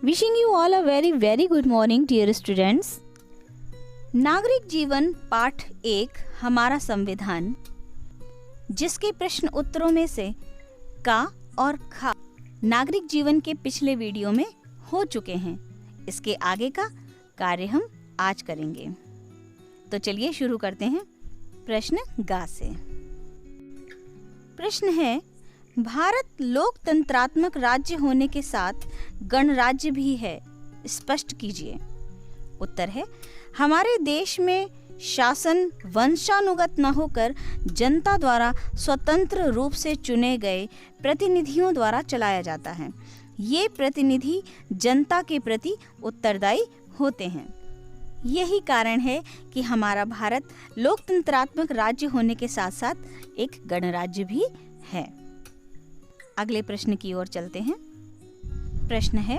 Wishing you all a very good morning dear students. नागरिक जीवन पाठ 1 हमारा संविधान, जिसके प्रश्न उत्तरों में से का और खा नागरिक जीवन के पिछले वीडियो में हो चुके हैं। इसके आगे का कार्य हम आज करेंगे। तो चलिए शुरू करते हैं प्रश्न गा से। प्रश्न है, भारत लोकतंत्रात्मक राज्य होने के साथ गणराज्य भी है, स्पष्ट कीजिए। उत्तर है, हमारे देश में शासन वंशानुगत न होकर जनता द्वारा स्वतंत्र रूप से चुने गए प्रतिनिधियों द्वारा चलाया जाता है। ये प्रतिनिधि जनता के प्रति उत्तरदायी होते हैं। यही कारण है कि हमारा भारत लोकतंत्रात्मक राज्य होने के साथ साथ एक गणराज्य भी है। अगले प्रश्न की ओर चलते हैं। प्रश्न है,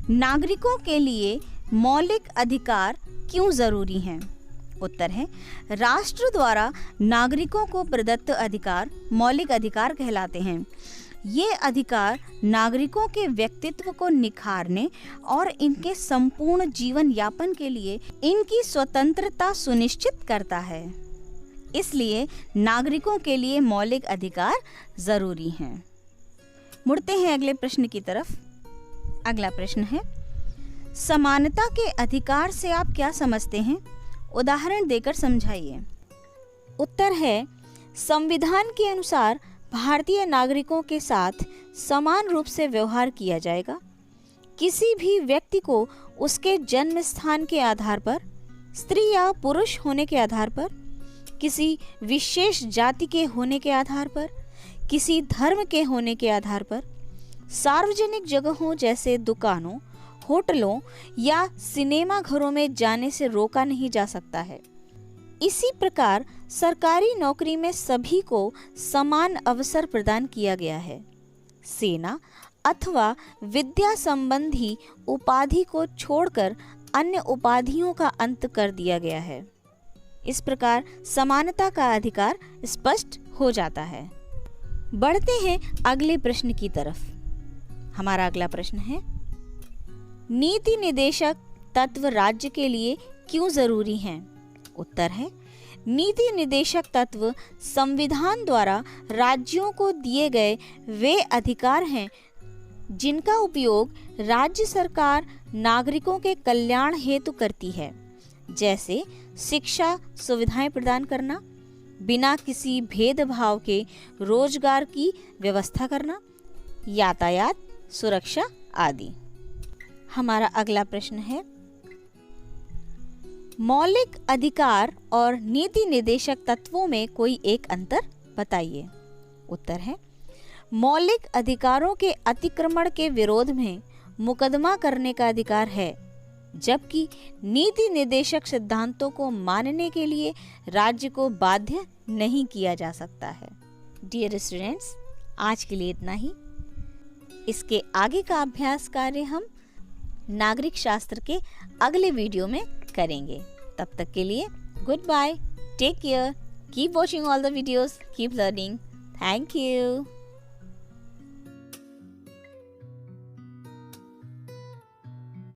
नागरिकों के लिए मौलिक अधिकार क्यों जरूरी हैं? उत्तर है, राष्ट्र द्वारा नागरिकों को प्रदत्त अधिकार मौलिक अधिकार कहलाते हैं। ये अधिकार नागरिकों के व्यक्तित्व को निखारने और इनके संपूर्ण जीवन यापन के लिए इनकी स्वतंत्रता सुनिश्चित करता है। इसलिए नागरिकों के लिए मौलिक अधिकार जरूरी हैं। मुड़ते हैं अगले प्रश्न की तरफ। अगला प्रश्न है, समानता के अधिकार से आप क्या समझते हैं? उदाहरण देकर समझाइए। उत्तर है, संविधान के अनुसार भारतीय नागरिकों के साथ समान रूप से व्यवहार किया जाएगा। किसी भी व्यक्ति को उसके जन्म स्थान के आधार पर, स्त्री या पुरुष होने के आधार पर, किसी विशेष जाति के होने के आधार पर, किसी धर्म के होने के आधार पर, सार्वजनिक जगहों जैसे दुकानों, होटलों या सिनेमा घरों में जाने से रोका नहीं जा सकता है। इसी प्रकार सरकारी नौकरी में सभी को समान अवसर प्रदान किया गया है। सेना अथवा विद्या संबंधी उपाधि को छोड़कर अन्य उपाधियों का अंत कर दिया गया है। इस प्रकार समानता का अधिकार स्पष्ट हो जाता है। बढ़ते हैं अगले प्रश्न की तरफ। हमारा अगला प्रश्न है, नीति निर्देशक तत्व राज्य के लिए क्यों जरूरी हैं? उत्तर है, नीति निर्देशक तत्व संविधान द्वारा राज्यों को दिए गए वे अधिकार हैं जिनका उपयोग राज्य सरकार नागरिकों के कल्याण हेतु करती है, जैसे शिक्षा सुविधाएं प्रदान करना, बिना किसी भेदभाव के रोजगार की व्यवस्था करना, यातायात सुरक्षा आदि। हमारा अगला प्रश्न है, मौलिक अधिकार और नीति निर्देशक तत्वों में कोई एक अंतर बताइए। उत्तर है, मौलिक अधिकारों के अतिक्रमण के विरोध में मुकदमा करने का अधिकार है, जबकि नीति निर्देशक सिद्धांतों को मानने के लिए राज्य को बाध्य नहीं किया जा सकता है। डियर स्टूडेंट्स, आज के लिए इतना ही। इसके आगे का अभ्यास कार्य हम नागरिक शास्त्र के अगले वीडियो में करेंगे। तब तक के लिए goodbye, take care, keep watching all the videos, keep learning. Thank you.